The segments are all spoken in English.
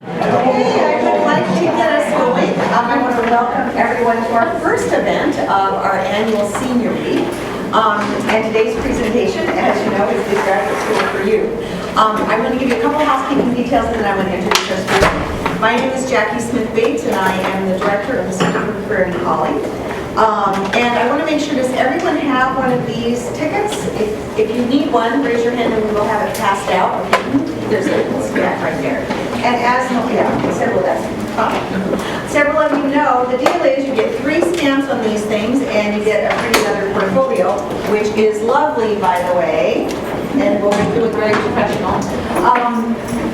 Okay, I would like to get us going. I want to welcome everyone to our first event of our annual Senior Week. And today's presentation, as you know, is the graduate school for you. I'm going to give you a couple of housekeeping details and then I'm going to introduce our speaker. My name is Jackie Smith-Bates and I am the director of the Center for Career and Calling. And I want to make sure, does everyone have one of these tickets? If you need one, raise your hand and we will have it passed out. There's a stack right there. And as several of you know, the deal is you get 3 stamps on these things and you get a free leather portfolio, which is lovely, by the way, and will make you look very professional.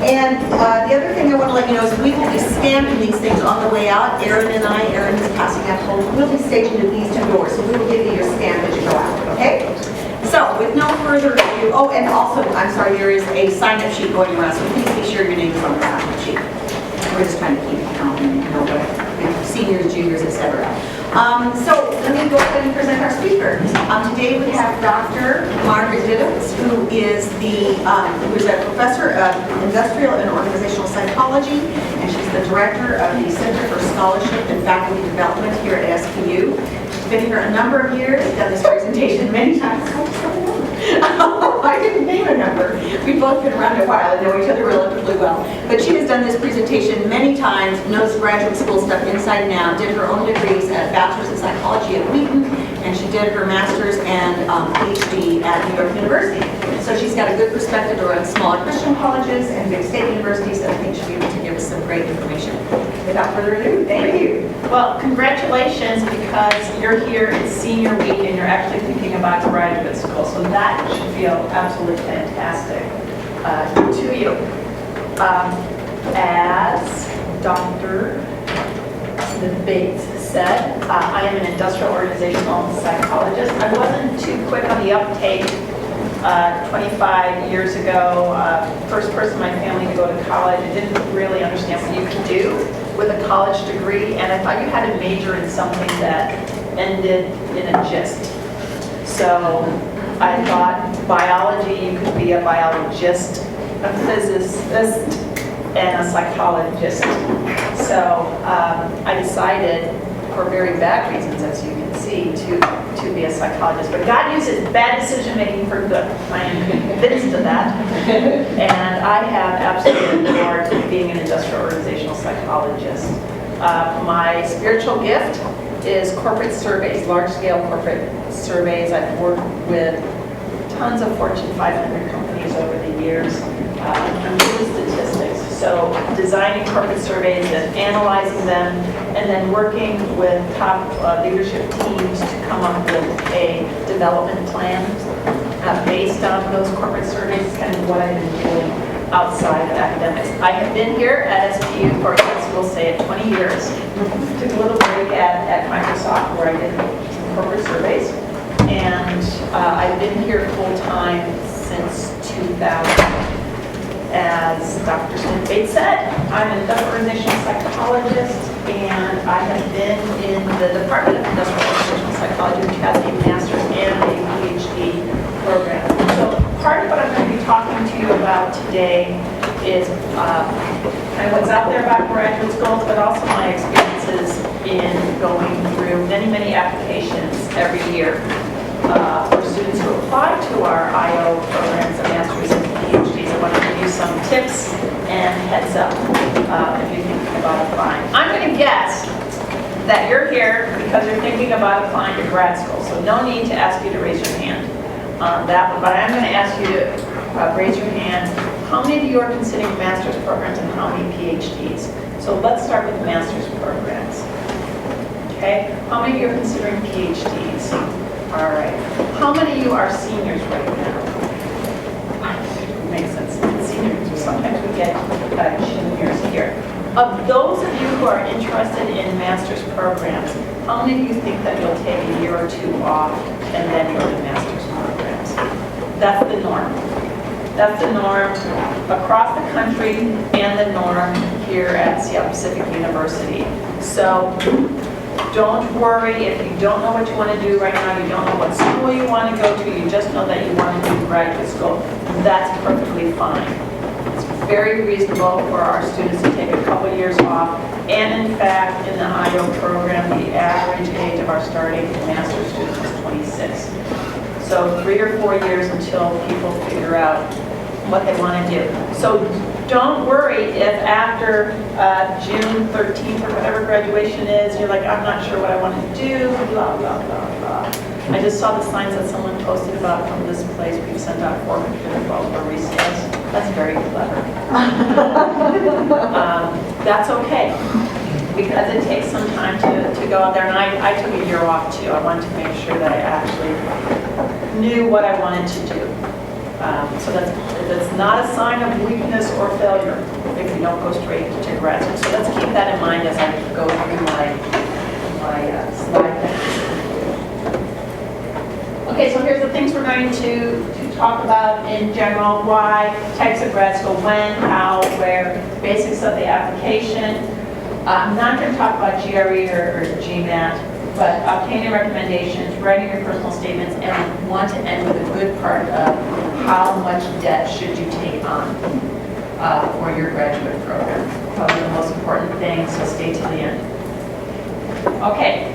The other thing I want to let you know is we will be stamping these things on the way out. Erin is passing out home. We'll be stationed at these 2 doors, so we will give you your stamp as you go out, okay? So, with no further ado, oh, and also, I'm sorry, there is a sign-up sheet going around, so please be sure your name is on the sign-up sheet. We're just trying to keep it count and know what seniors, juniors, etc. So, let me go ahead and present our speakers. Today we have Dr. Margaret Diddams, who is a professor of industrial and organizational psychology, and she's the director of the Center for Scholarship and Faculty Development here at SPU. Been here a number of years, done this presentation many times. I didn't name a number. We've both been around a while and know each other relatively well. But she has done this presentation many times, knows graduate school stuff inside and out, did her own degrees at Bachelor's in Psychology at Wheaton, and she did her Master's and PhD at New York University. So she's got a good perspective around smaller Christian colleges and big state universities, and I think she'll be able to give us some great information. Without further ado, thank you. Well, congratulations, because you're here in Senior Week and you're actually thinking about graduate school, so that should feel absolutely fantastic to you. As Dr. Smith-Bates said, I am an industrial organizational psychologist. I wasn't too quick on the uptake 25 years ago. First person in my family to go to college. I didn't really understand what you could do with a college degree, and I thought you had to major in something that ended in a gist. So I thought biology, you could be a biologist, a physicist, and a psychologist. So I decided, for very bad reasons, as you can see, to be a psychologist. But God uses bad decision making for good. I am convinced of that. And I have absolutely adored being an industrial organizational psychologist. My spiritual gift is corporate surveys, large-scale corporate surveys. I've worked with tons of Fortune 500 companies over the years. I'm good at statistics. So designing corporate surveys and analyzing them, and then working with top leadership teams to come up with a development plan based on those corporate surveys is kind of what I've been doing outside of academics. I have been here at SPU for, we'll say, 20 years. Took a little break at Microsoft where I did some corporate surveys. And I've been here full-time since 2000. As Dr. Smith-Bates said, I'm an industrial organizational psychologist, and I have been in the Department of Industrial Organizational Psychology, which has a master's and a PhD program. So part of what I'm going to be talking to you about today is kind of what's out there about graduate schools, but also my experiences in going through many, many applications every year for students who apply to our IO programs, the master's and PhDs. I want to give you some tips and heads up if you're thinking about applying. I'm going to guess that you're here because you're thinking about applying to grad school, so no need to ask you to raise your hand on that one, but I'm going to ask you to raise your hand. How many of you are considering master's programs and how many PhDs? So let's start with master's programs. Okay, how many of you are considering PhDs? All right. How many of you are seniors right now? Makes sense. Seniors. Sometimes we get juniors here. Of those of you who are interested in master's programs, how many of you think that you'll take a year or 2 off and then go to master's programs? That's the norm. That's the norm across the country and the norm here at Seattle Pacific University. So don't worry if you don't know what you want to do right now, you don't know what school you want to go to, you just know that you want to do graduate school. That's perfectly fine. It's very reasonable for our students to take a couple years off. And in fact, in the IO program, the average age of our starting master's students is 26. So 3 or 4 years until people figure out what they want to do. So don't worry if after June 13th or whatever graduation is, you're like, I'm not sure what I want to do, blah, blah, blah, blah. I just saw the signs that someone posted about from this place, we've sent out 412 more resales. That's very clever. That's okay, because it takes some time to go out there. And I took a year off too. I wanted to make sure that I actually knew what I wanted to do. So that's not a sign of weakness or failure if you don't go straight to graduate. So let's keep that in mind as I go through my slide deck. Okay, so here's the things we're going to talk about in general: why, types of grad school, when, how, where, basics of the application. I'm not going to talk about GRE or GMAT, but obtaining recommendations, writing your personal statements, and I want to end with a good part of how much debt should you take on for your graduate program. Probably the most important thing, so stay to the end. Okay,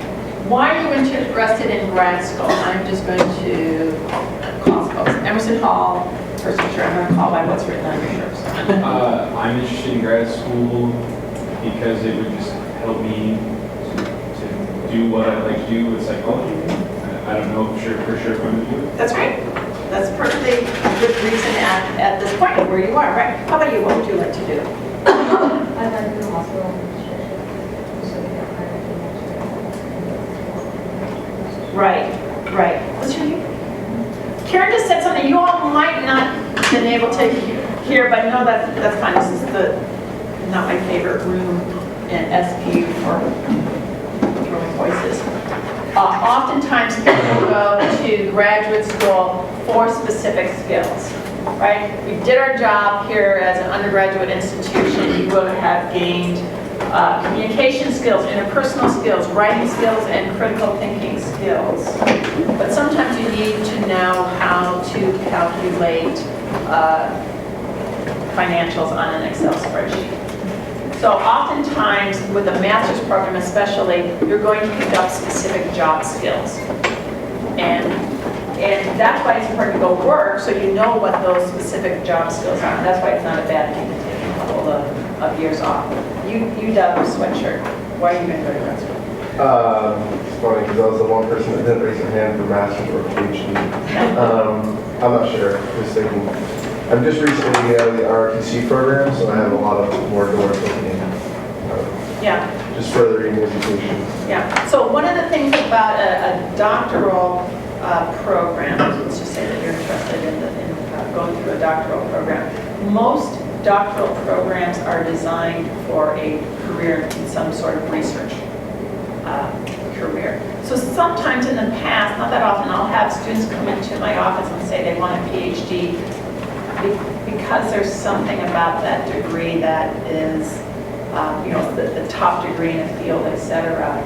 why are you interested in grad school? I'm just going to call folks. Emerson Hall, first picture, I'm going to call by what's written on your shirts. I'm interested in grad school because it would just help me to do what I like to do with psychology. I don't know for sure if I'm going to do it. That's right. That's perfectly good reason at this point where you are, right? How about you? What would you like to do? I'd like to do hospital administration. Right. What's your name? Karen just said something you all might not have been able to hear, but no, that's fine. This is not my favorite room in SP for throwing voices. Oftentimes people go to graduate school for specific skills, right? We did our job here as an undergraduate institution. You would have gained communication skills, interpersonal skills, writing skills, and critical thinking skills. But sometimes you need to know how to calculate financials on an Excel spreadsheet. So oftentimes, with a master's program especially, you're going to pick up specific job skills. And that's why it's important to go work, so you know what those specific job skills are. And that's why it's not a bad thing to take a couple of years off. You dub sweatshirt. Why are you going to go to grad school? It's funny because I was the one person that didn't raise their hand for master's or PhD. I'm not sure. Just thinking. I'm just recently getting out of the ROTC program, so I have a lot of more doors opening. Yeah. Just furthering education. Yeah. So one of the things about a doctoral program, let's just say that you're interested in going through a doctoral program. Most doctoral programs are designed for a career in some sort of research career. So sometimes in the past, not that often, I'll have students come into my office and say they want a PhD because there's something about that degree that is, the top degree in a field, etc.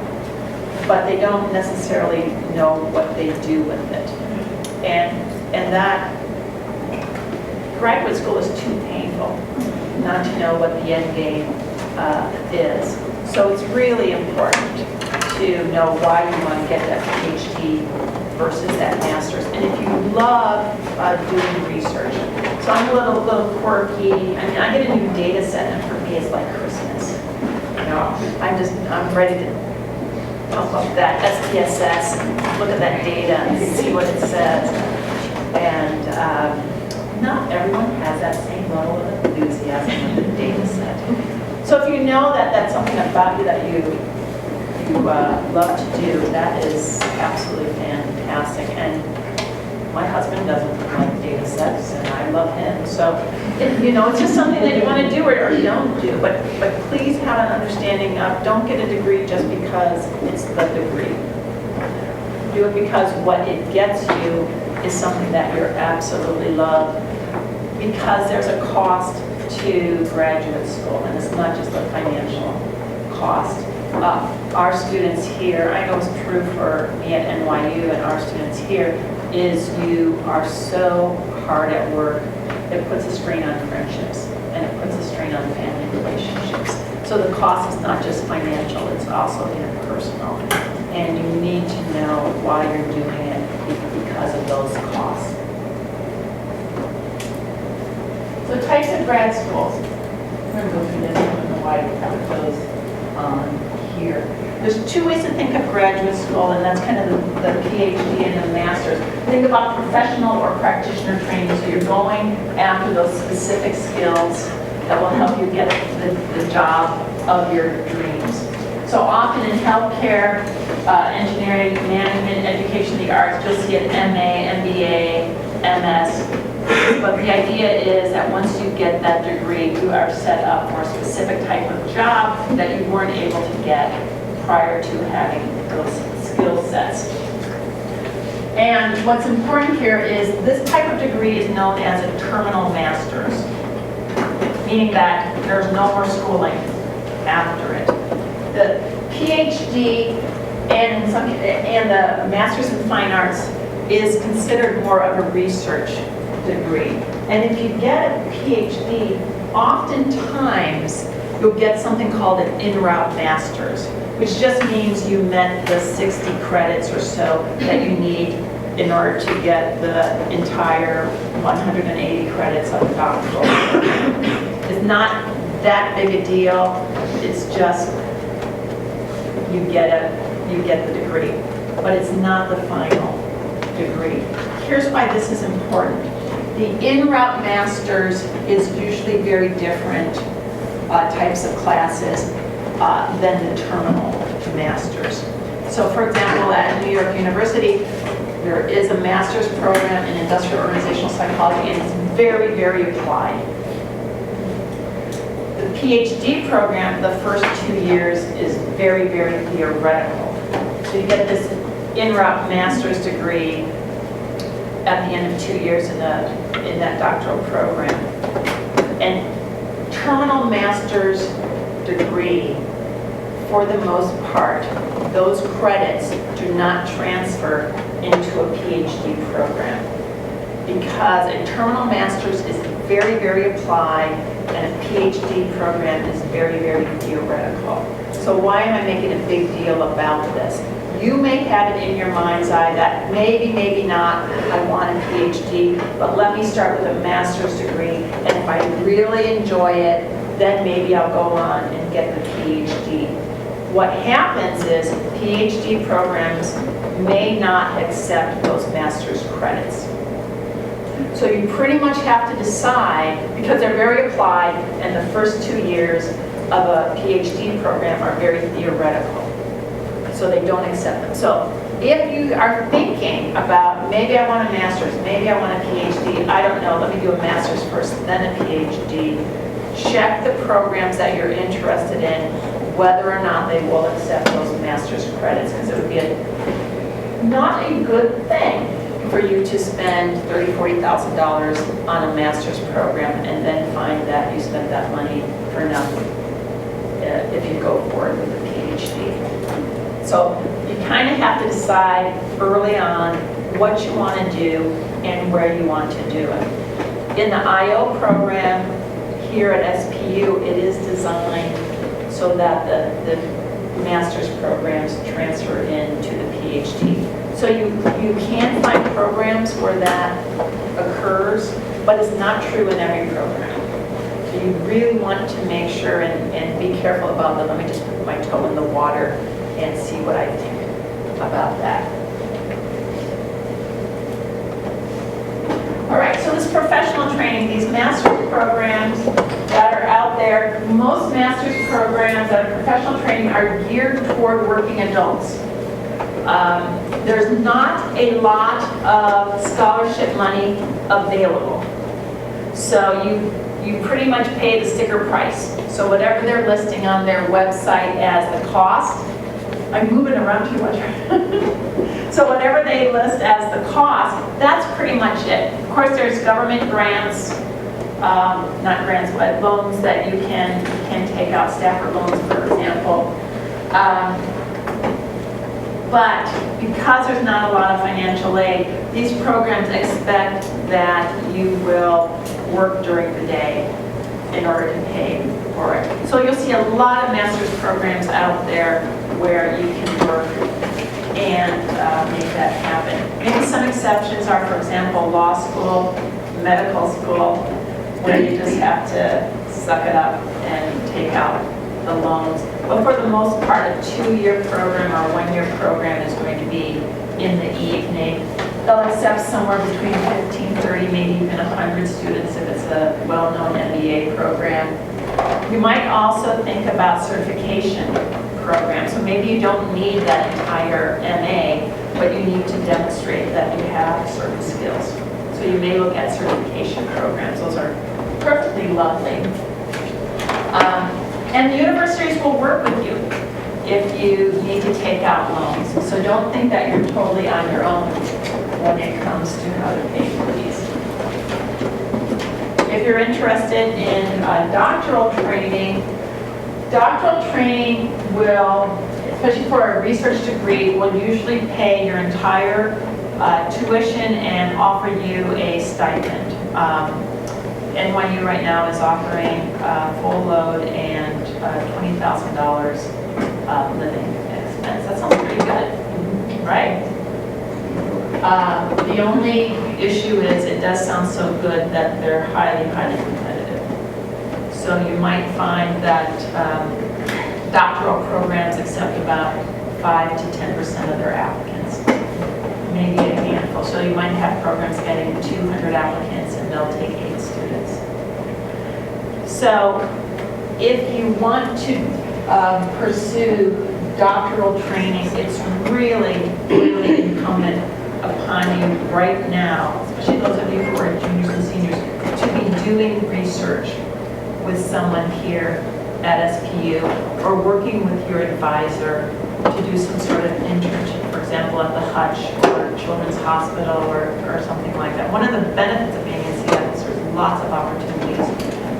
But they don't necessarily know what they do with it. And that graduate school is too painful not to know what the end game is. So it's really important to know why you want to get that PhD versus that master's. And if you love doing research, so I'm a little quirky. I mean, I get a new data set, and for me, it's like Christmas. I'm ready to pump up that SPSS, look at that data, and see what it says. And not everyone has that same level of enthusiasm with the data set. So if you know that that's something about you that you love to do, that is absolutely fantastic. And my husband doesn't like data sets, and I love him. So, it's just something that you want to do or don't do. But please have an understanding of, don't get a degree just because it's the degree. Do it because what it gets you is something that you absolutely love, because there's a cost to graduate school, and it's not just a financial cost. Our students here, I know it's true for me at NYU and our students here, is you are so hard at work, it puts a strain on friendships. and it puts a strain on family relationships. So the cost is not just financial, it's also interpersonal. And you need to know why you're doing it because of those costs. So types of grad schools. I'm going to go through this, I don't know why I put those on here. There's two ways to think of graduate school, and that's kind of the PhD and the master's. Think about professional or practitioner training, so you're going after those specific skills that will help you get the job of your dreams. So often in healthcare, engineering, management, education, the arts, you'll see an MA, MBA, MS. But the idea is that once you get that degree, you are set up for a specific type of job that you weren't able to get prior to having those skill sets. And what's important here is this type of degree is known as a terminal master's, meaning that there's no more schooling after it. The PhD and the Master's in Fine Arts is considered more of a research degree. And if you get a PhD, oftentimes you'll get something called an en route master's, which just means you met the 60 credits or so that you need in order to get the entire 180 credits of the doctoral program. It's not that big a deal. It's just you get the degree, but it's not the final degree. Here's why this is important. The en route master's is usually very different types of classes than the terminal master's. So for example, at New York University, there is a master's program in industrial organizational psychology, and it's very, very applied. The PhD program, the first 2 years, is very, very theoretical. So you get this en route master's degree at the end of 2 years in that doctoral program. And terminal master's degree, for the most part, those credits do not transfer into a PhD program because a terminal master's is very, very applied and a PhD program is very, very theoretical. So why am I making a big deal about this? You may have it in your mind's eye that maybe, maybe not, I want a PhD, but let me start with a master's degree, and if I really enjoy it, then maybe I'll go on and get the PhD. What happens is PhD programs may not accept those master's credits. So you pretty much have to decide, because they're very applied, and the first 2 years of a PhD program are very theoretical. So they don't accept them. So if you are thinking about, maybe I want a master's, maybe I want a PhD, I don't know, let me do a master's first, then a PhD, check the programs that you're interested in, whether or not they will accept those master's credits, because it would be not a good thing for you to spend $30,000, $40,000 on a master's program and then find that you spent that money for nothing if you go forward with a PhD. So you kind of have to decide early on what you want to do and where you want to do it. In the IO program here at SPU, it is designed so that the master's programs transfer into the PhD. So you can find programs where that occurs, but it's not true in every program. So you really want to make sure and be careful about that. Let me just put my toe in the water and see what I think about that. All right, so this professional training, these master's programs that are out there, most master's programs that are professional training are geared toward working adults. There's not a lot of scholarship money available. So you pretty much pay the sticker price. So whatever they're listing on their website as the cost, I'm moving around too much. So whatever they list as the cost, that's pretty much it. Of course, there's government grants, not grants, but loans that you can take out, Stafford loans, for example. But because there's not a lot of financial aid, these programs expect that you will work during the day in order to pay for it. So you'll see a lot of master's programs out there where you can work and make that happen. Maybe some exceptions are, for example, law school, medical school, where you just have to suck it up and take out the loans. But for the most part, a 2-year program or 1-year program is going to be in the evening. They'll accept somewhere between 15, 30, maybe even 100 students if it's a well-known MBA program. You might also think about certification programs. So maybe you don't need that entire MA, but you need to demonstrate that you have certain skills. So you may look at certification programs. Those are perfectly lovely. And the universities will work with you if you need to take out loans. So don't think that you're totally on your own when it comes to how to pay for these. If you're interested in doctoral training will, especially for a research degree, will usually pay your entire tuition and offer you a stipend. NYU right now is offering full load and $20,000 living expense. That sounds pretty good, right? The only issue is it does sound so good that they're highly, highly competitive. So you might find that doctoral programs accept about 5 to 10% of their applicants, maybe a handful. So you might have programs getting 200 applicants and they'll take 8 students. So if you want to pursue doctoral training, it's really, really incumbent upon you right now, especially those of you who are juniors and seniors, to be doing research with someone here at SPU or working with your advisor to do some sort of internship, for example, at the Hutch or Children's Hospital or something like that. One of the benefits of being in Seattle is there's lots of opportunities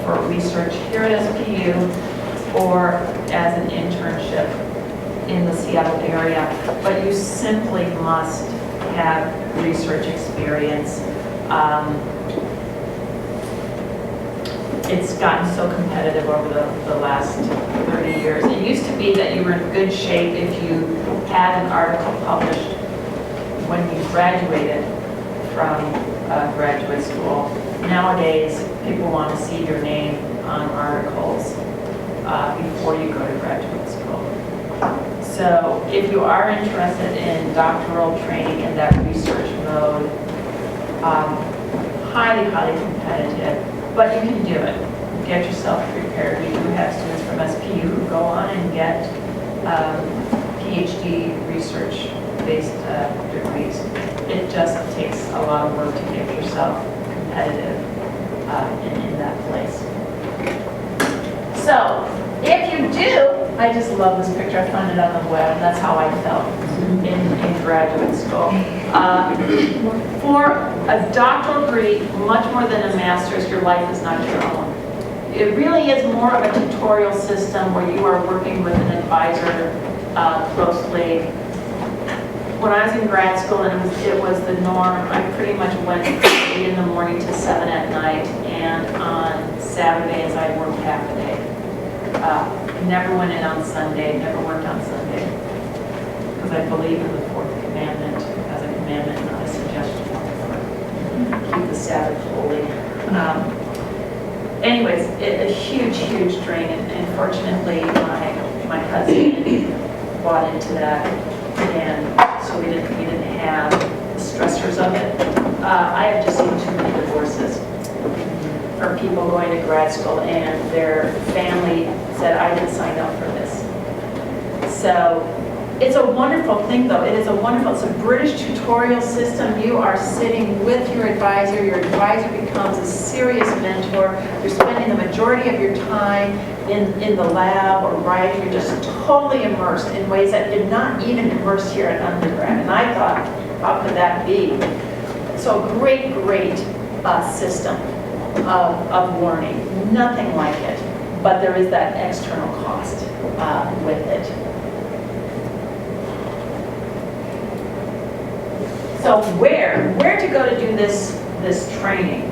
for research here at SPU or as an internship in the Seattle area, but you simply must have research experience. It's gotten so competitive over the last 30 years. It used to be that you were in good shape if you had an article published when you graduated from graduate school. Nowadays, people want to see your name on articles before you go to graduate school. So if you are interested in doctoral training in that research mode, highly, highly competitive, but you can do it. Get yourself prepared. We do have students from SPU who go on and get PhD research-based degrees. It just takes a lot of work to get yourself competitive in that place. So, if you do, I just love this picture. I found it on the web. That's how I felt in graduate school. For a doctoral degree, much more than a master's, your life is not your own. It really is more of a tutorial system where you are working with an advisor closely. When I was in grad school and it was the norm, I pretty much went from 8 in the morning to 7 at night, and on Saturdays I worked half a day. Never went in on Sunday, never worked on Sunday, because I believe in the fourth commandment as a commandment, not a suggestion. Keep the Sabbath holy. Anyways, a huge, huge drain, and fortunately my husband bought into that, and so we didn't have the stressors of it. I have just seen too many divorces from people going to grad school and their family said, I didn't sign up for this. So it's a wonderful thing though. It is it's a British tutorial system. You are sitting with your advisor becomes a serious mentor. You're spending the majority of your time in the lab or writing. You're just totally immersed in ways that you're not even immersed here at undergrad. And I thought, how could that be? So great system of learning. Nothing like it, but there is that external cost with it. So where to go to do this training?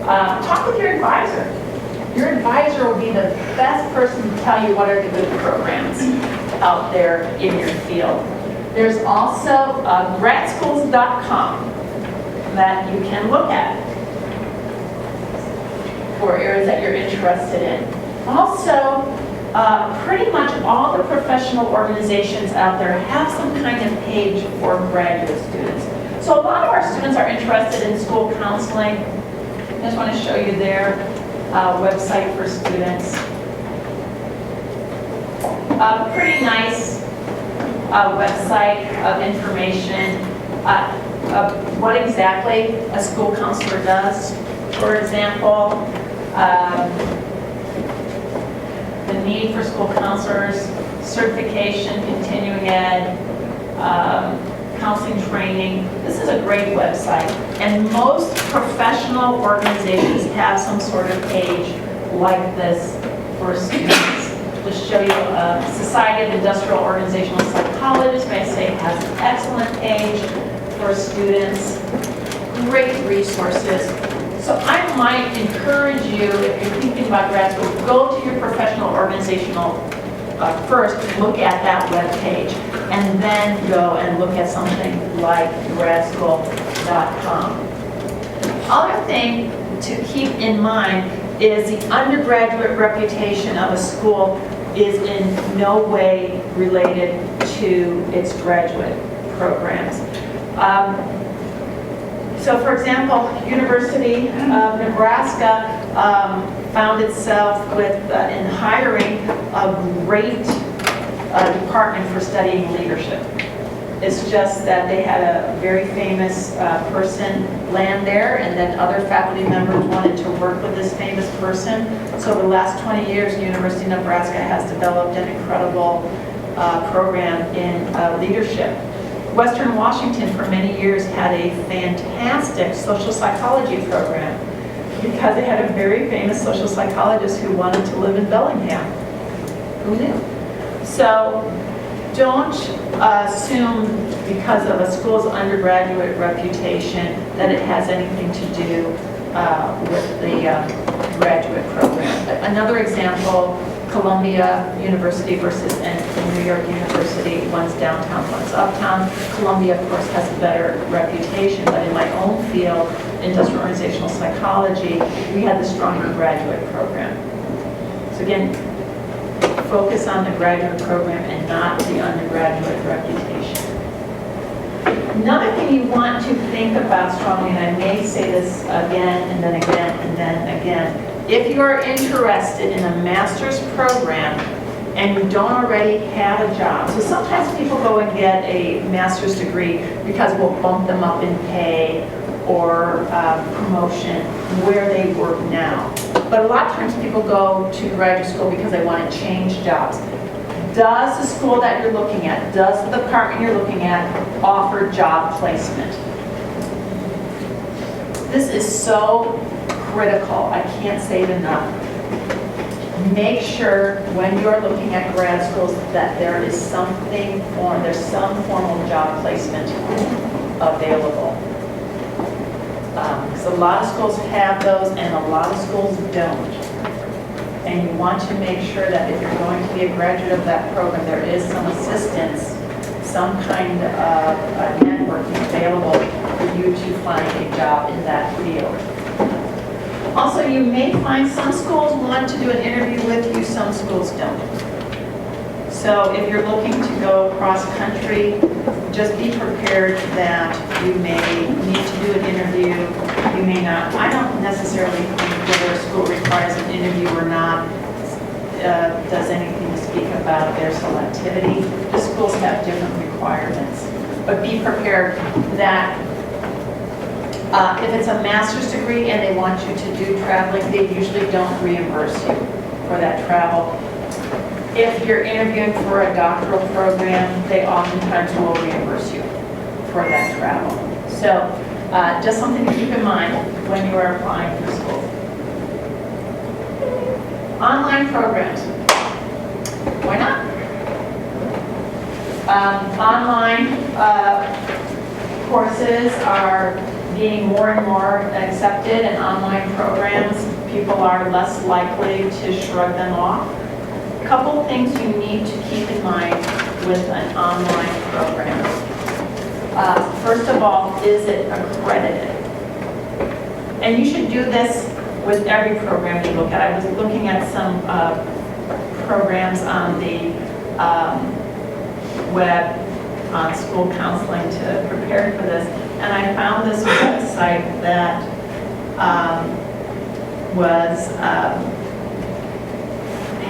Talk with your advisor. Your advisor will be the best person to tell you what are the good programs out there in your field. There's also gradschools.com that you can look at for areas that you're interested in. Also, pretty much all the professional organizations out there have some kind of page for graduate students. So a lot of our students are interested in school counseling. I just want to show you their website for students. Pretty nice website of information of what exactly a school counselor does. For example, the need for school counselors, certification, continuing ed, counseling training. This is a great website, and most professional organizations have some sort of page like this for students. Just show you Society of Industrial Organizational Psychologists, may I say, has an excellent page for students. Great resources. So I might encourage you, if you're thinking about grad school, go to your professional organizational first, look at that web page, and then go and look at something like gradschool.com. Other thing to keep in mind is the undergraduate reputation of a school is in no way related to its graduate programs. So for example, University of Nebraska found itself with, in hiring a great department for studying leadership. It's just that they had a very famous person land there, and then other faculty members wanted to work with this famous person. So over the last 20 years, the University of Nebraska has developed an incredible program in leadership. Western Washington for many years had a fantastic social psychology program because they had a very famous social psychologist who wanted to live in Bellingham. Who knew? So don't assume because of a school's undergraduate reputation that it has anything to do with the graduate program. Another example, Columbia University versus New York University, one's downtown, one's uptown. Columbia, of course, has a better reputation, but in my own field, industrial organizational psychology, we had the stronger graduate program. So again, focus on the graduate program and not the undergraduate reputation. Another thing you want to think about strongly, and I may say this again and then again and then again, if you are interested in a master's program and you don't already have a job, so sometimes people go and get a master's degree because we'll bump them up in pay or promotion where they work now. But a lot of times people go to graduate school because they want to change jobs. Does the school that you're looking at, does the department you're looking at offer job placement? This is so critical. I can't say it enough. Make sure when you're looking at grad schools that there is there's some form of job placement available. Because a lot of schools have those and a lot of schools don't. And you want to make sure that if you're going to be a graduate of that program, there is some assistance, some kind of networking available for you to find a job in that field. Also, you may find some schools want to do an interview with you, some schools don't. So if you're looking to go across country, just be prepared that you may need to do an interview, you may not. I don't necessarily think whether a school requires an interview or not does anything to speak about their selectivity. The schools have different requirements. But be prepared that if it's a master's degree and they want you to do traveling, they usually don't reimburse you for that travel. If you're interviewing for a doctoral program, they oftentimes will reimburse you for that travel. So just something to keep in mind when you are applying for school. Online programs. Why not? Online courses are being more and more accepted, and online programs. people are less likely to shrug them off. A couple things you need to keep in mind with an online program. First of all, is it accredited? And you should do this with every program you look at. I was looking at some programs on the web on school counseling to prepare for this, and I found this website that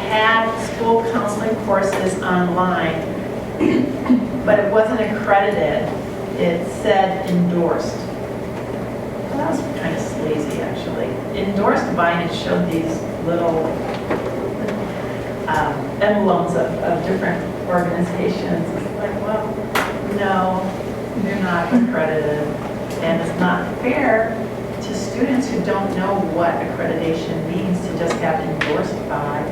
had school counseling courses online, but it wasn't accredited. It said endorsed. Well, that was kind of sleazy, actually. Endorsed by, and it showed these little emblems of different organizations. It's like, well, no, you're not accredited. And it's not fair to students who don't know what accreditation means to just have endorsed by.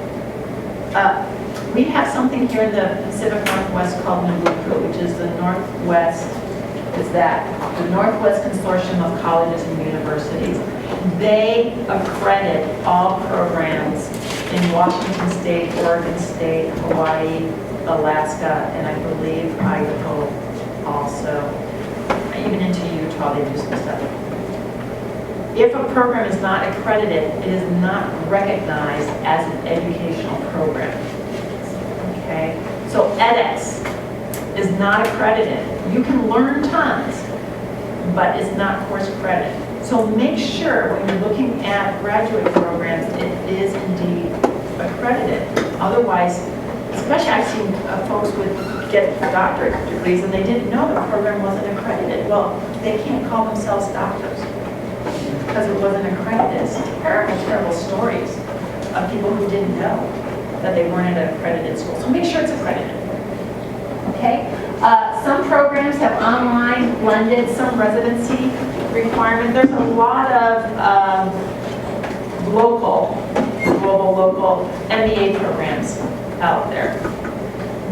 We have something here in the Pacific Northwest called NAWUCA, which is the Northwest Consortium of Colleges and Universities. They accredit all programs in Washington State, Oregon State, Hawaii, Alaska, and I believe Idaho also. Even into Utah, they do some stuff. If a program is not accredited, it is not recognized as an educational program. Okay? So edX is not accredited. You can learn tons, but it's not course credit. So make sure when you're looking at graduate programs, it is indeed accredited. Otherwise, especially I've seen folks get doctorate degrees and they didn't know the program wasn't accredited. Well, they can't call themselves doctors because it wasn't accredited. It's terrible, terrible stories of people who didn't know that they weren't at an accredited school. So make sure it's accredited. Okay? Some programs have online, blended, some residency requirement. There's a lot of global MBA programs out there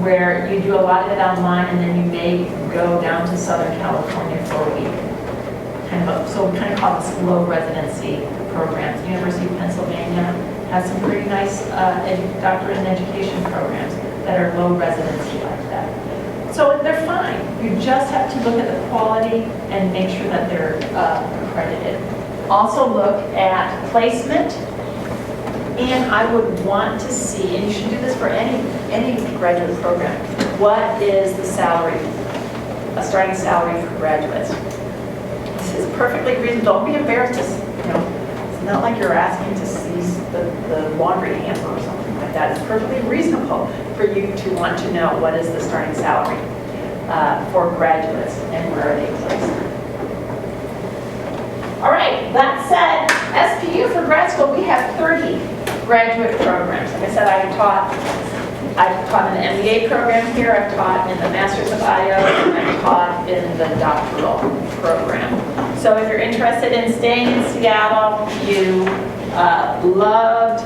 where you do a lot of it online and then you may go down to Southern California for a week. So we kind of call this low residency programs. The University of Pennsylvania has some pretty nice doctorate in education programs that are low residency like that. So they're fine. You just have to look at the quality and make sure that they're accredited. Also look at placement. And I would want to see, and you should do this for any graduate program, what is the salary, a starting salary for graduates? This is perfectly reasonable. Don't be embarrassed. It's not like you're asking to seize the laundry hamper or something like that. It's perfectly reasonable for you to want to know what is the starting salary for graduates and where are they placed. All right, that said, SPU for grad school, we have 30 graduate programs. Like I said, I've taught in the MBA program here, I've taught in the Masters of IO, and I've taught in the doctoral program. So if you're interested in staying in Seattle, you loved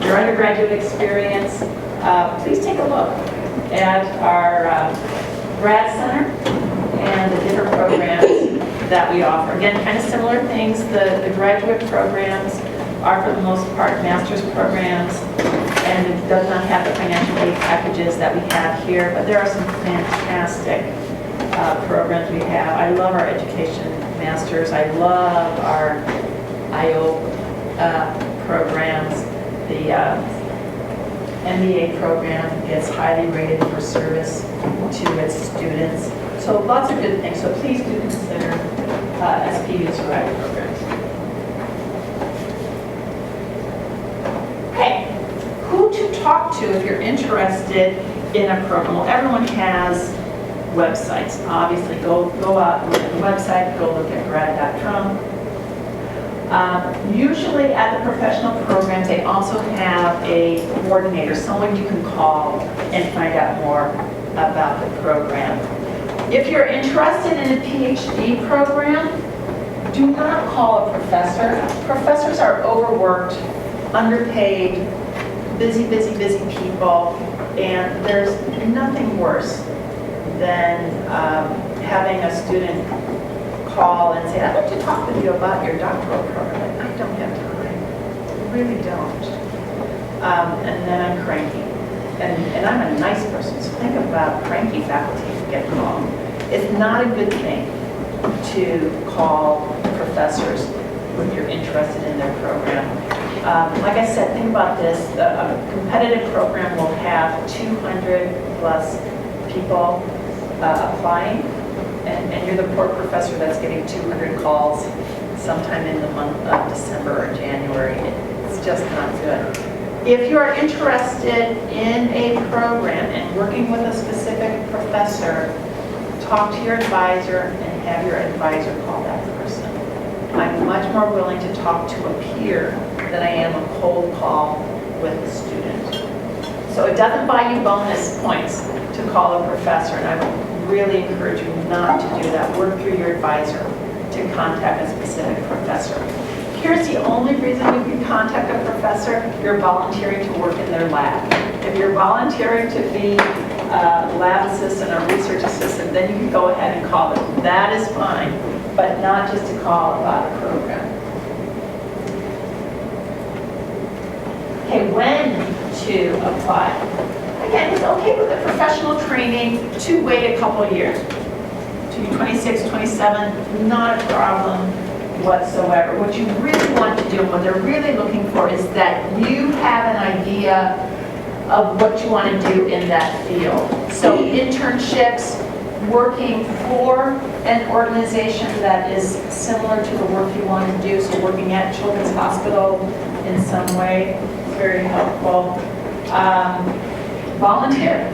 your undergraduate experience, please take a look at our grad center and the different programs that we offer. Again, kind of similar things. The graduate programs are for the most part master's programs, and it does not have the financial aid packages that we have here, but there are some fantastic programs we have. I love our education masters. I love our IO programs. The MBA program is highly rated for service to its students. So lots of good things. So please do consider SPU's graduate programs. Okay, who to talk to if you're interested in a program? Well, everyone has websites. Obviously, go out and look at the website, go look at grad.com. Usually at the professional programs, they also have a coordinator, someone you can call and find out more about the program. If you're interested in a PhD program, do not call a professor. Professors are overworked, underpaid, busy people, and there's nothing worse than having a student call and say, I'd like to talk with you about your doctoral program. Like, I don't have time. I really don't. And then I'm cranky. And I'm a nice person, so think about cranky faculty who get called. It's not a good thing to call professors when you're interested in their program. Like I said, think about this. A competitive program will have 200 plus people applying, and you're the poor professor that's getting 200 calls sometime in the month of December or January. It's just not good. If you are interested in a program and working with a specific professor, talk to your advisor and have your advisor call that person. I'm much more willing to talk to a peer than I am a cold call with a student. So it doesn't buy you bonus points to call a professor, and I would really encourage you not to do that. Work through your advisor to contact a specific professor. Here's the only reason you can contact a professor: you're volunteering to work in their lab. If you're volunteering to be a lab assistant or research assistant, then you can go ahead and call them. That is fine, but not just to call about a program. Okay, when to apply? Again, it's okay with the professional training to wait a couple of years. To be 26, 27, not a problem whatsoever. What you really want to do, and what they're really looking for, is that you have an idea of what you want to do in that field. So internships, working for an organization that is similar to the work you want to do, so working at Children's Hospital in some way, very helpful. Volunteer.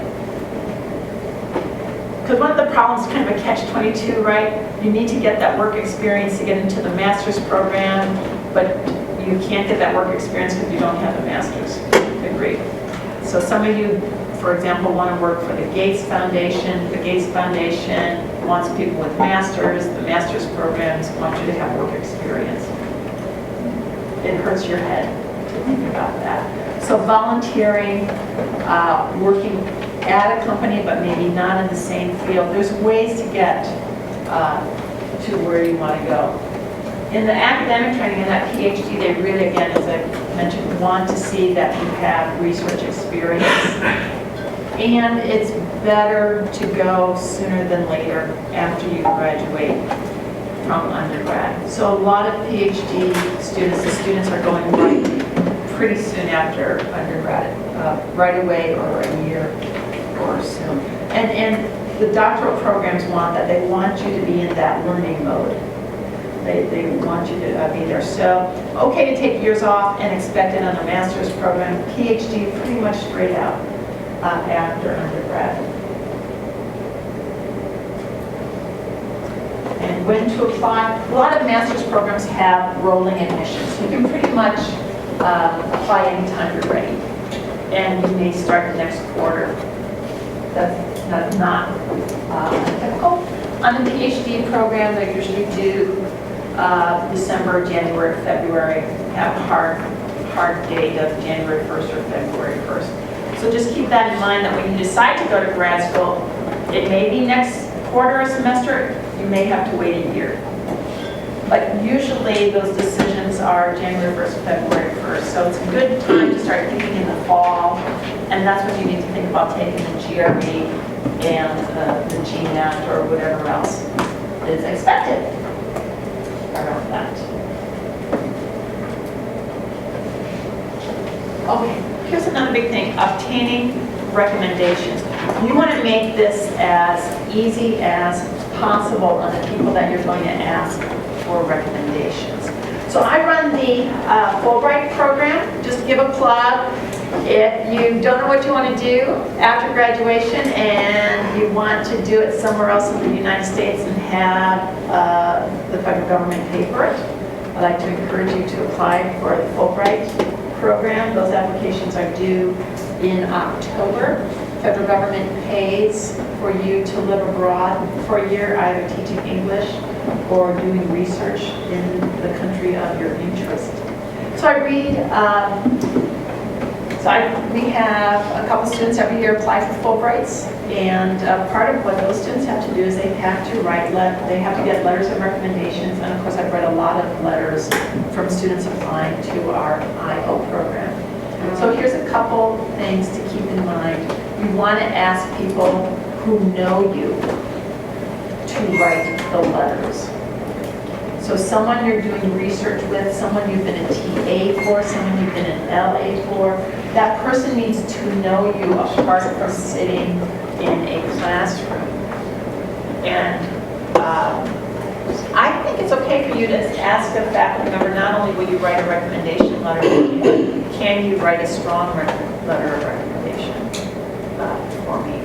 Because one of the problems is kind of a catch-22, right? You need to get that work experience to get into the master's program, but you can't get that work experience because you don't have a master's degree. So some of you, for example, want to work for the Gates Foundation. The Gates Foundation wants people with masters. The master's programs want you to have work experience. It hurts your head to think about that. So volunteering, working at a company but maybe not in the same field. There's ways to get to where you want to go. In the academic training, in that PhD, they really, again, as I mentioned, want to see that you have research experience. And it's better to go sooner than later after you graduate from undergrad. So a lot of PhD students, the students are going right pretty soon after undergrad, right away or a year or so. And the doctoral programs want that. They want you to be in that learning mode. They want you to be there. So, okay to take years off and expect it on a master's program. PhD pretty much straight out after undergrad. And when to apply? A lot of master's programs have rolling admissions. You can pretty much apply anytime you're ready. And you may start the next quarter. That's not typical. On the PhD program, they usually do December, January, February, have a hard date of January 1st or February 1st. So just keep that in mind, that when you decide to go to grad school, it may be next quarter or semester, you may have to wait a year. But usually those decisions are January 1st, February 1st. So it's a good time to start thinking in the fall, and that's when you need to think about taking the GRE and the GMAT or whatever else is expected around that. Okay, here's another big thing, obtaining recommendations. You want to make this as easy as possible on the people that you're going to ask for recommendations. So I run the Fulbright program. Just to give a plug, if you don't know what you want to do after graduation and you want to do it somewhere else in the United States and have the federal government pay for it, I'd like to encourage you to apply for the Fulbright program. Those applications are due in October. Federal government pays for you to live abroad for a year, either teaching English or doing research in the country of your interest. So I read, we have a couple students every year apply for Fulbrights, And part of what those students have to do is they have to they have to get letters of recommendations. And of course, I've read a lot of letters from students applying to our IO program. So here's a couple things to keep in mind. You want to ask people who know you to write the letters. So someone you're doing research with, someone you've been a TA for, someone you've been an LA for, that person needs to know you apart from sitting in a classroom. And I think it's okay for you to ask a faculty member, not only will you write a recommendation letter, but can you write a strong letter of recommendation for me?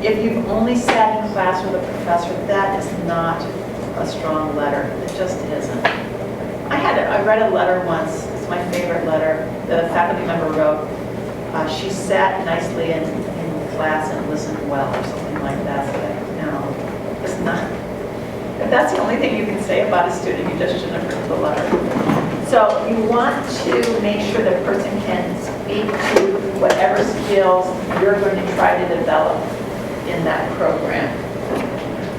If you've only sat in class with a professor, that is not a strong letter. It just isn't. I read a letter once. It's my favorite letter. The faculty member wrote, she sat nicely in class and listened well, or something like that. So no, it's not. If that's the only thing you can say about a student, you just shouldn't have written the letter. So you want to make sure the person can speak to whatever skills you're going to try to develop in that program.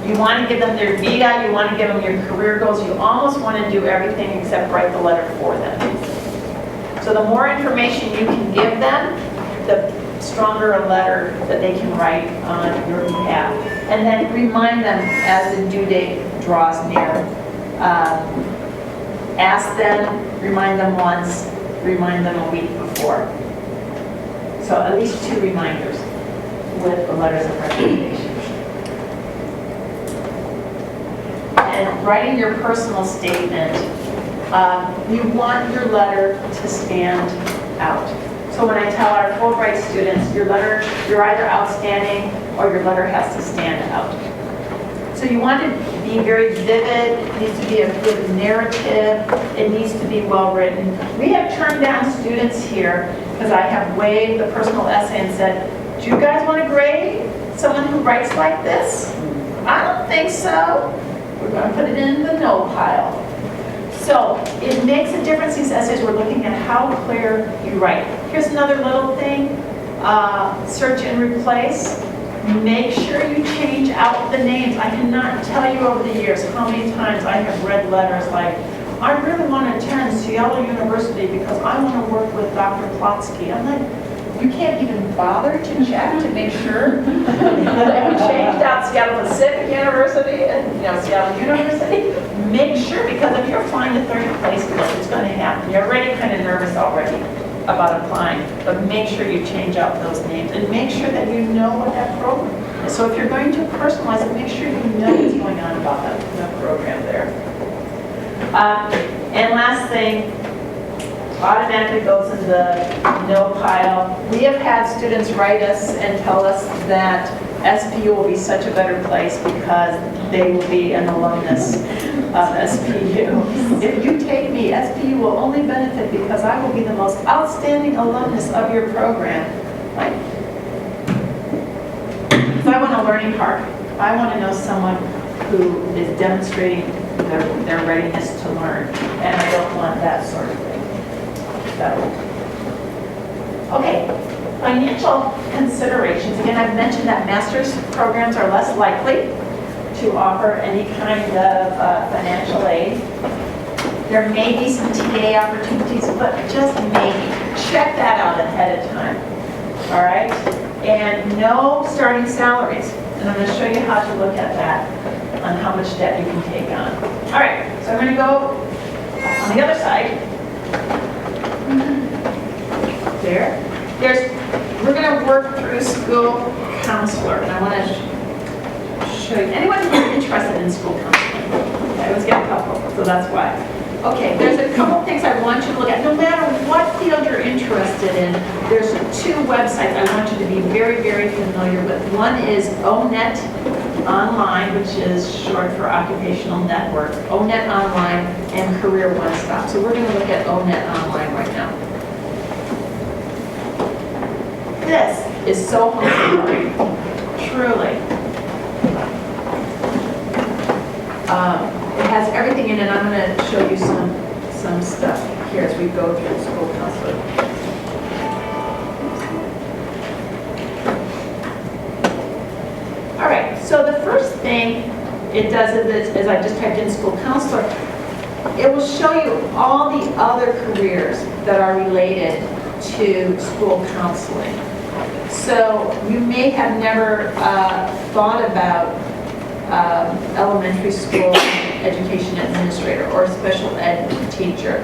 You want to give them their vita, you want to give them your career goals, you almost want to do everything except write the letter for them. So the more information you can give them, the stronger a letter that they can write on your behalf. And then remind them as the due date draws near. Ask them, remind them once, remind them a week before. So at least 2 reminders with the letters of recommendation. And writing your personal statement, you want your letter to stand out. So when I tell our Fulbright students, you're either outstanding or your letter has to stand out. So you want to be very vivid, it needs to be a good narrative, it needs to be well written. We have turned down students here because I have weighed the personal essay and said, do you guys want to grade someone who writes like this? I don't think so. We're going to put it in the no pile. So it makes a difference, these essays, we're looking at how clear you write. Here's another little thing, search and replace. Make sure you change out the names. I cannot tell you over the years how many times I have read letters like, I really want to attend Seattle University because I want to work with Dr. Plotsky. I'm like, you can't even bother to check to make sure that if you changed out Seattle Pacific University and Seattle University, make sure, because if you're applying to 30 places, it's going to happen. You're already kind of nervous already about applying, but make sure you change out those names and make sure that you know what that program is. So if you're going to personalize it, make sure you know what's going on about that program there. And last thing, automatically goes in the no pile. We have had students write us and tell us that SPU will be such a better place because they will be an alumnus of SPU. If you take me, SPU will only benefit because I will be the most outstanding alumnus of your program. Like, if I want a learning park, I want to know someone who is demonstrating their readiness to learn, and I don't want that sort of thing. Okay, financial considerations. Again, I've mentioned that master's programs are less likely to offer any kind of financial aid. There may be some TA opportunities, but just maybe. Check that out ahead of time, all right? And no starting salaries. And I'm going to show you how to look at that on how much debt you can take on. All right, so I'm going to go on the other side. We're going to work through school counselor, and I want to show you, anyone who's interested in school counseling? I always get a couple, so that's why. Okay, there's a couple things I want you to look at. No matter what field you're interested in, there's 2 websites I want you to be very, very familiar with. One is ONET Online, which is short for Occupational Network. ONET Online and Career One Stop. So we're going to look at ONET Online right now. This is so humbling, truly. It has everything in it. I'm going to show you some stuff here as we go through school counseling. So the first thing it does is I just typed in school counselor. It will show you all the other careers that are related to school counseling. So you may have never thought about elementary school education administrator or special ed teacher.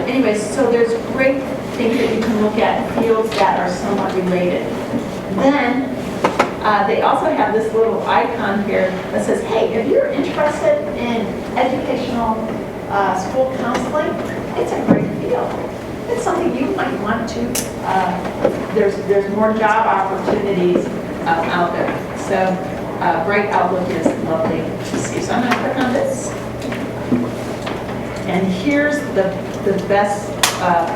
Anyways, so there's great things that you can look at, fields that are somewhat related. Then they also have this little icon here that says, hey, if you're interested in educational school counseling, it's a great field. It's something you might want to, there's more job opportunities out there. So Bright Outlook is lovely to see. So I'm going to click on this. And here's the best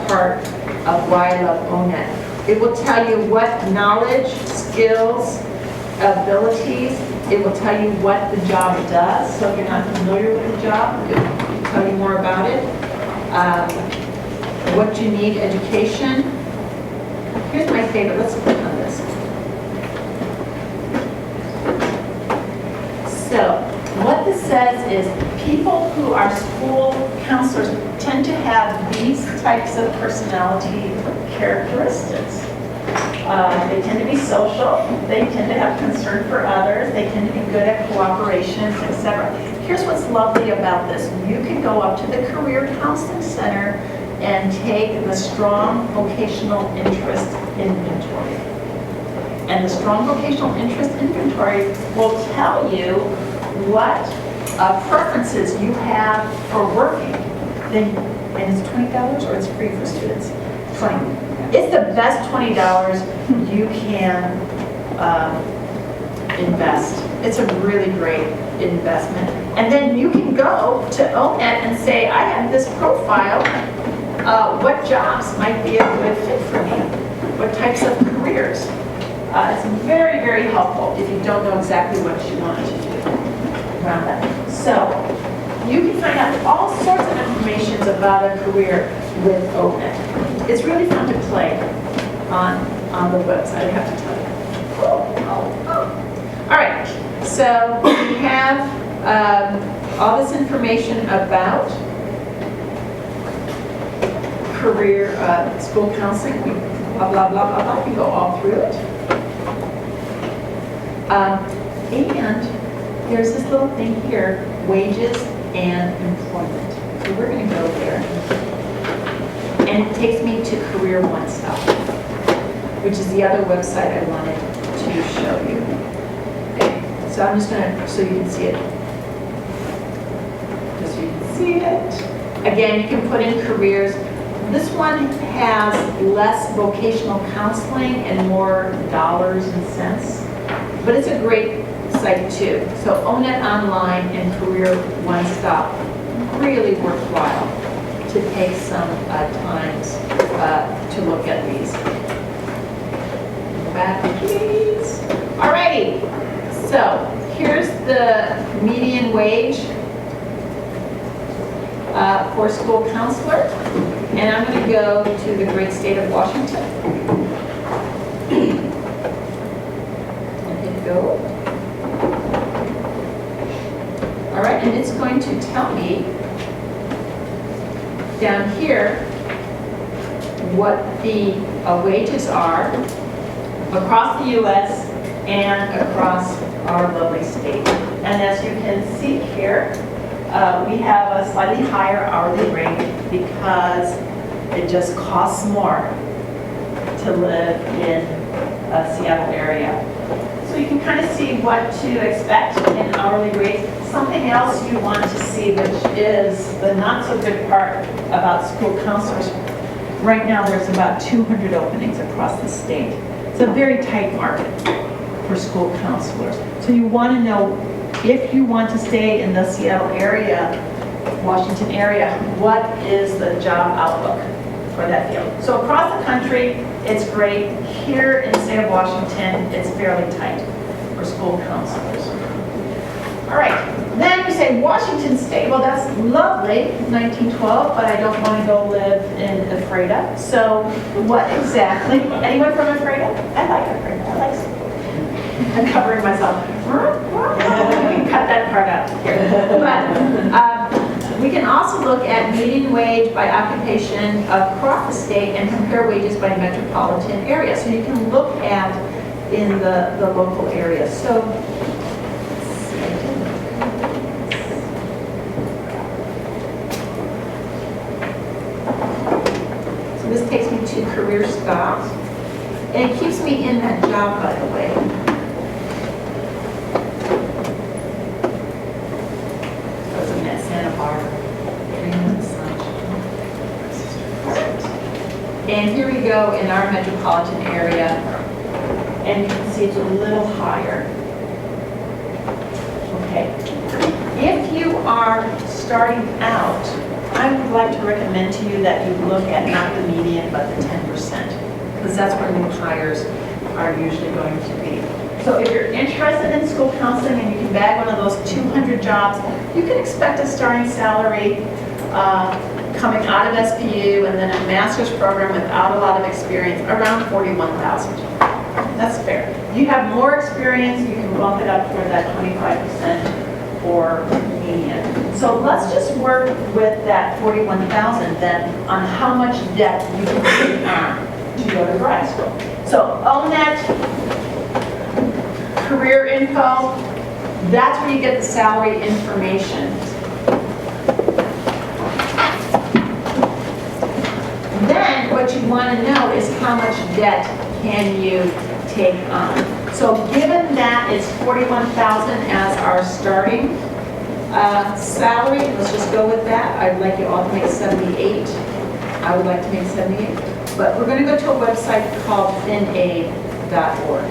part of why I love ONET. It will tell you what knowledge, skills, abilities, it will tell you what the job does. So if you're not familiar with the job, it will tell you more about it. What you need, education. Here's my favorite, let's click on this. So what this says is people who are school counselors tend to have these types of personality characteristics. They tend to be social, they tend to have concern for others, they tend to be good at cooperation, etc. Here's what's lovely about this. You can go up to the Career Counseling Center and take the Strong Vocational Interest Inventory. And the Strong Vocational Interest Inventory will tell you what preferences you have for working. And it's $20 or it's free for students? $20. It's the best $20 you can invest. It's a really great investment. And then you can go to ONET and say, I have this profile. What jobs might be a good fit for me? What types of careers? It's very, very helpful if you don't know exactly what you want to do around that. So you can find out all sorts of information about a career with ONET. It's really fun to play on the website, I have to tell you. All right, so we have all this information about career, school counseling, blah, blah, blah, blah, blah. We go all through it. And there's this little thing here, wages and employment. So we're going to go there. And it takes me to Career One Stop, which is the other website I wanted to show you. Okay, so I'm just going to, so you can see it. Just so you can see it. Again, you can put in careers. This one has less vocational counseling and more dollars and cents, but it's a great site too. So ONET Online and Career One Stop, really worthwhile to take some times to look at these. Back, please. Alrighty, so here's the median wage for school counselor, and I'm going to go to the great state of Washington. Let it go. All right, and it's going to tell me down here what the wages are across the U.S. and across our lovely state. And as you can see here, we have a slightly higher hourly rate because it just costs more to live in a Seattle area. So you can kind of see what to expect in hourly rates. Something else you want to see, which is the not so good part about school counselors. Right now there's about 200 openings across the state. It's a very tight market for school counselors. So you want to know, if you want to stay in the Seattle area, Washington area, what is the job outlook for that field? So across the country, it's great. Here in the state of Washington, it's fairly tight for school counselors. All right, then you say Washington State. Well, that's lovely, 1912, but I don't want to go live in Ephrata. So what exactly? Anyone from Ephrata? I like Ephrata. I like school. I'm covering myself. We can cut that part out here. But we can also look at median wage by occupation across the state and compare wages by metropolitan area. So you can look at in the local area. So this takes me to career stops. And it keeps me in that job, by the way. I was in that Santa Barbara. 3 months lunch. And here we go in our metropolitan area. And you can see it's a little higher. Okay. If you are starting out, I would like to recommend to you that you look at not the median, but the 10%. Because that's where new hires are usually going to be. So if you're interested in school counseling and you can bag one of those 200 jobs, you can expect a starting salary coming out of SPU and then a master's program without a lot of experience, around $41,000. That's fair. If you have more experience, you can bump it up for that 25% or median. So let's just work with that 41,000 then on how much debt you can take on to go to grad school. So ONET, career info, that's where you get the salary information. Then what you want to know is how much debt can you take on. So given that it's 41,000 as our starting salary, let's just go with that. I'd like you all to make 78. I would like to make 78. But we're going to go to a website called finaid.org.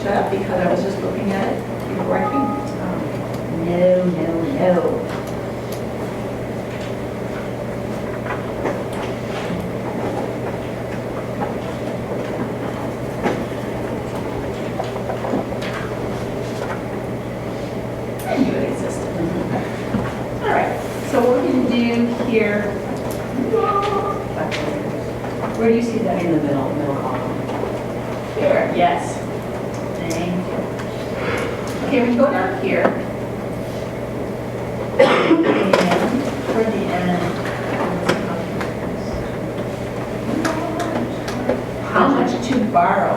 Shut up, because I was just looking at it before I came. No. I knew it existed. All right, so what we're going to do here. Where do you see that? In the middle column. Here, yes. Thank you. Okay, we go down here. And toward the end. How much to borrow?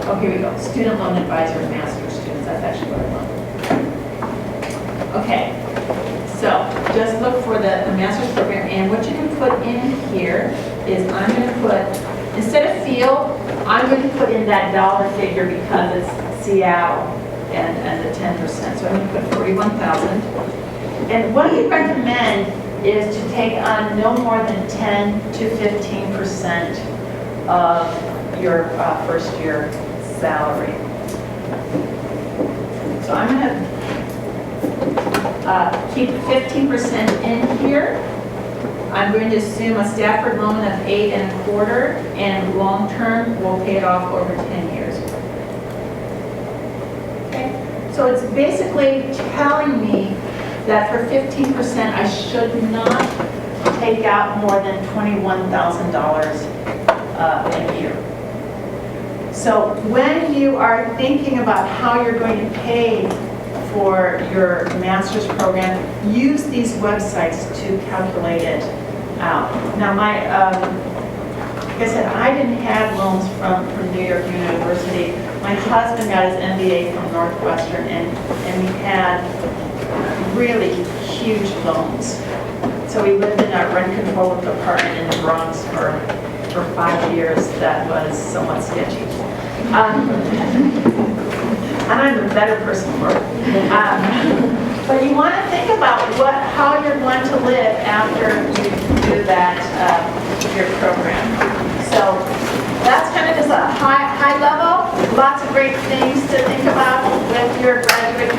Oh, here we go. Student loan advisor, master's students. That's actually what I want. Okay. So just look for the master's program, and what you can put in here is I'm going to put, instead of field, I'm going to put in that dollar figure because it's Seattle and the 10%. So I'm going to put 41,000. And what we recommend is to take on no more than 10 to 15% of your first year salary. So I'm going to keep 15% in here. I'm going to assume a Stafford loan of 8 1/4, and long-term, we'll pay it off over 10 years. Okay, so it's basically telling me that for 15%, I should not take out more than $21,000 a year. So when you are thinking about how you're going to pay for your master's program, use these websites to calculate it out. Now, like I said, I didn't have loans from New York University. My husband got his MBA from Northwestern, and we had really huge loans. So we lived in a rent-controlled apartment in the Bronx for 5 years. That was somewhat sketchy. And I'm a better person for it. But you want to think about how you're going to live after you do that, your program. So that's kind of just a high level. Lots of great things to think about with your graduate